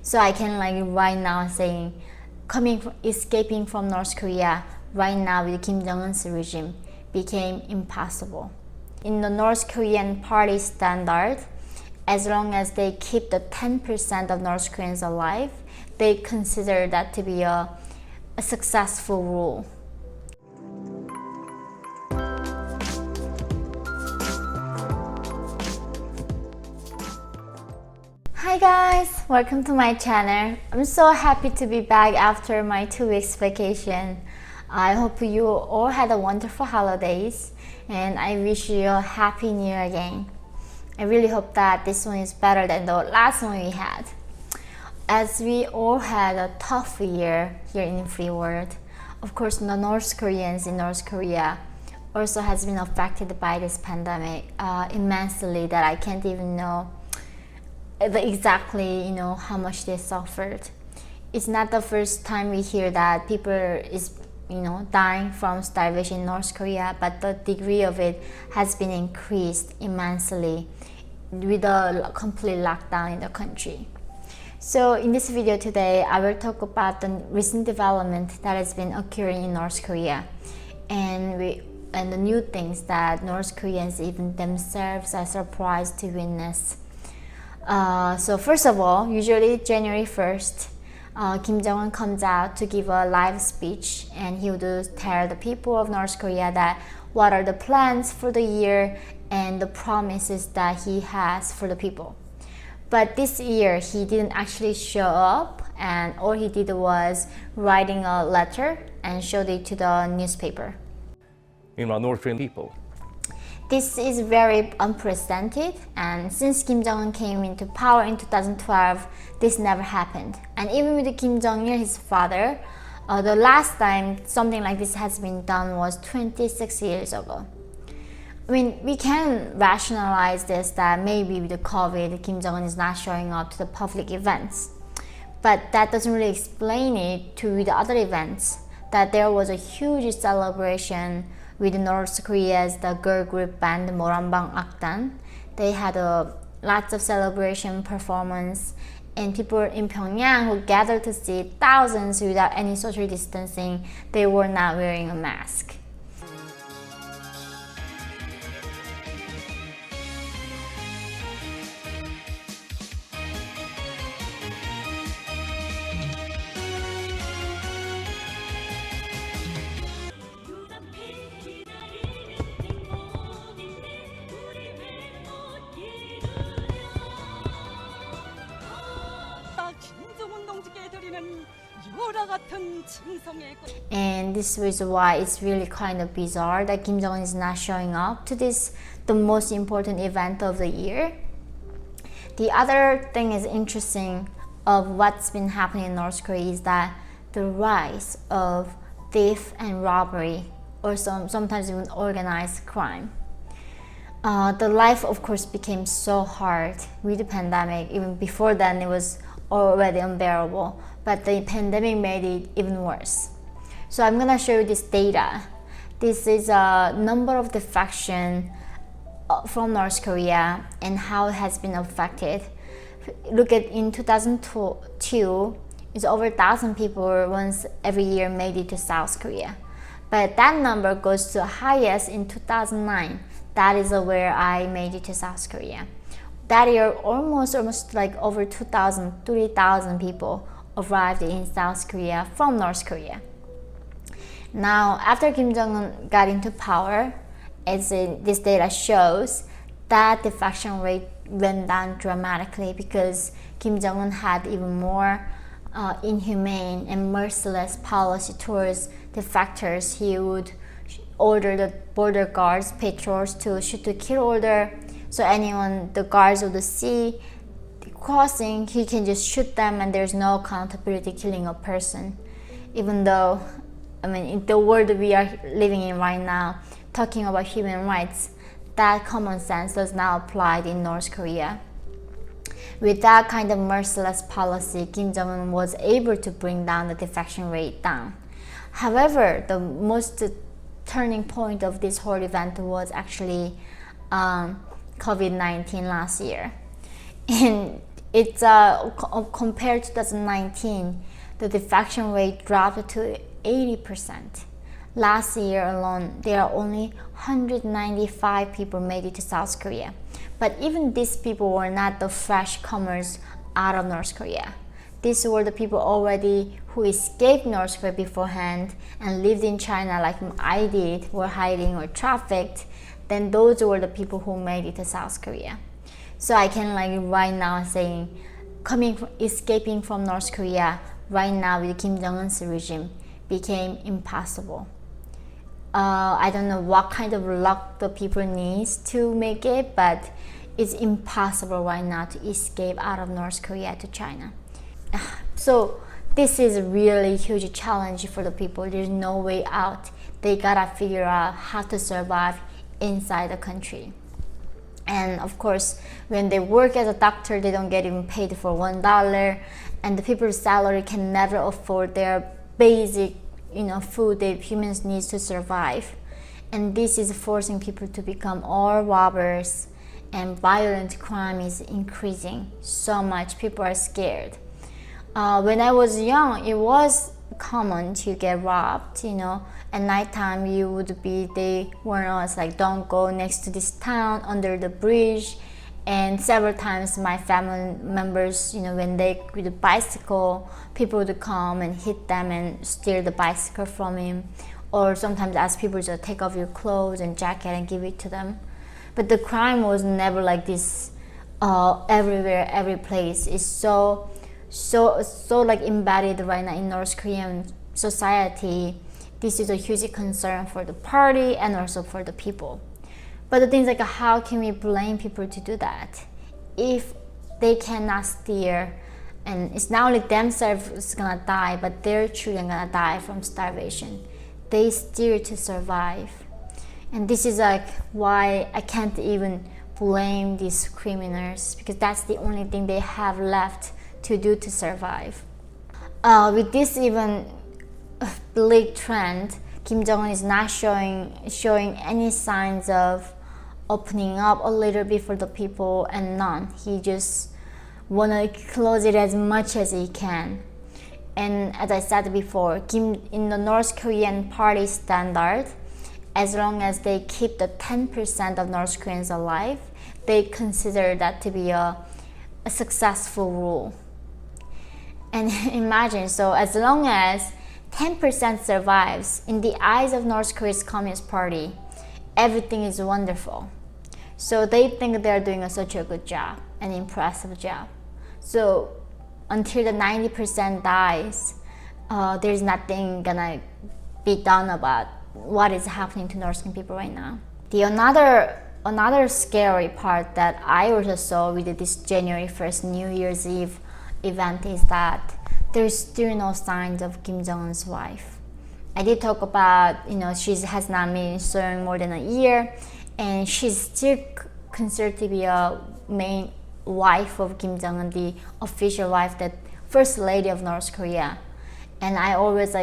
So I can like right now saying escaping from North Korea right now with Kim Jong-un's regime became impossible. In the North Korean party standard, as long as they keep the 10% of North Koreans alive, they consider that to be a successful rule. Hi guys, welcome to my channel. I'm so happy to be back after my 2 weeks vacation. I hope you all had a wonderful holidays and I wish you a happy new year again. I really hope that this one is better than the last one we had. As we all had a tough year here in the free world, of course the North Koreans in North Korea also has been affected by this pandemic immensely that I can't even know exactly how much they suffered. It's not the first time we hear that people is dying from starvation in North Korea, but the degree of it has been increased immensely with the complete lockdown in the country. So in this video today, I will talk about the recent development that has been occurring in North Korea and the new things that North Koreans even themselves are surprised to witness. So first of all, usually January 1st, Kim Jong-un comes out to give a live speech and he would tell the people of North Korea that what are the plans for the year and the promises that he has for the people. But this year he didn't actually show up, and all he did was writing a letter and showed it to the newspaper. North Korean people. This is very unprecedented, and since Kim Jong-un came into power in 2012, this never happened. And even with Kim Jong-il, his father, the last time something like this has been done was 26 years ago. I mean, we can rationalize this that maybe with the COVID, Kim Jong-un is not showing up to the public events. But that doesn't really explain it to the other events, that there was a huge celebration with North Korea's the girl group band Moranbang Akdan. They had lots of celebration performance, and people in Pyongyang who gathered to see thousands without any social distancing, they were not wearing a mask. And this is why it's really kind of bizarre that Kim Jong-un is not showing up to the most important event of the year. The other thing is interesting of what's been happening in North Korea is that the rise of theft and robbery, or sometimes even organized crime. The life of course became so hard with the pandemic. Even before then it was already unbearable, but the pandemic made it even worse. So I'm gonna show you this data. This is a number of defection from North Korea and how it has been affected. Look at in 2002, it's over 1,000 people once every year made it to South Korea. But that number goes to the highest in 2009. That is where I made it to South Korea. That year, almost like over 2,000, 3,000 people arrived in South Korea from North Korea. Now, after Kim Jong-un got into power, as this data shows, that defection rate went down dramatically because Kim Jong-un had even more inhumane and merciless policy towards defectors. He would order the border guards, patrols to shoot to kill order. So anyone the guards would see crossing, he can just shoot them and there's no accountability killing a person. Even though, I mean, in the world we are living in right now, talking about human rights, that common sense does not apply in North Korea. With that kind of merciless policy, Kim Jong-un was able to bring down the defection rate down. However, the most turning point of this whole event was actually COVID-19 last year. And it's compared to 2019, the defection rate dropped to 80%. Last year alone, there are only 195 people made it to South Korea. But even these people were not the fresh comers out of North Korea. These were the people already who escaped North Korea beforehand and lived in China like I did, were hiding or trafficked. Then those were the people who made it to South Korea. So I can right now saying, escaping from North Korea right now with Kim Jong-un's regime became impossible. I don't know what kind of luck the people needs to make it, but it's impossible right now to escape out of North Korea to China. So this is a really huge challenge for the people. There's no way out. They gotta figure out how to survive inside the country. And of course, when they work as a doctor, they don't get even paid for $1, and the people's salary can never afford their basic food that humans need to survive. And this is forcing people to become all robbers, and violent crime is increasing so much. People are scared. When I was young, it was common to get robbed. At nighttime they warn us like, don't go next to this town, under the bridge. And several times my family members, when they with a bicycle, people would come and hit them and steal the bicycle from him, or sometimes ask people to take off your clothes and jacket and give it to them. But the crime was never like this everywhere, every place. It's so like embedded right now in North Korean society. This is a huge concern for the party and also for the people. But the thing is, like, how can we blame people to do that if they cannot steer? And it's not only themselves gonna die, but their children gonna die from starvation. They steer to survive. And this is like why I can't even blame these criminals, because that's the only thing they have left to do to survive. With this even bleak trend, Kim Jong-un is not showing any signs of opening up a little bit for the people, and none. He just wanna close it as much as he can. And as I said before, in the North Korean party standard, as long as they keep the 10% of North Koreans alive, they consider that to be a successful rule. And imagine, so as long as 10% survives, in the eyes of North Korea's Communist Party, everything is wonderful. So they think they're doing such a good job, an impressive job. So until the 90% dies, there's nothing gonna be done about what is happening to North Korean people right now. Another scary part that I also saw with this January 1st New Year's Eve event is that there's still no signs of Kim Jong-un's wife. I did talk about, she has not been serving more than a year, and she's still considered to be a main wife of Kim Jong-un, the official wife, the first lady of North Korea. And I always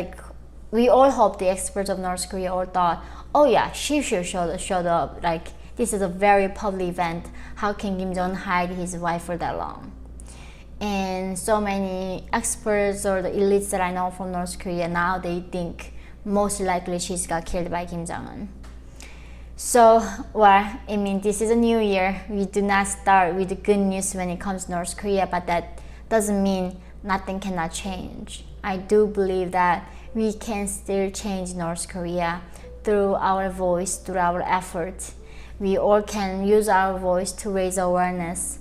we all hope, the experts of North Korea all thought, oh yeah, she should showed up. Like, this is a very public event. How can Kim Jong-un hide his wife for that long? And so many experts or the elites that I know from North Korea now, they think most likely she's got killed by Kim Jong-un. So, this is a new year. We do not start with the good news when it comes to North Korea, but that doesn't mean nothing cannot change. I do believe that we can still change North Korea through our voice, through our efforts. We all can use our voice to raise awareness,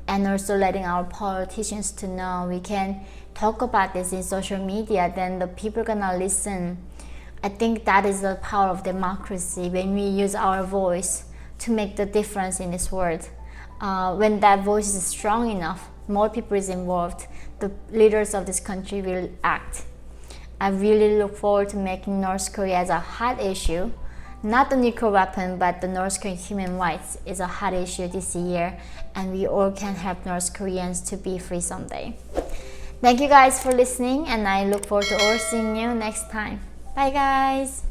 and also letting our politicians to know. We can talk about this in social media, then the people are gonna listen. I think that is the power of democracy, when we use our voice to make the difference in this world. When that voice is strong enough, more people is involved, the leaders of this country will act. I really look forward to making North Korea as a hot issue. Not the nuclear weapon, but the North Korean human rights is a hot issue this year, and we all can help North Koreans to be free someday. Thank you guys for listening, and I look forward to all seeing you next time. Bye guys!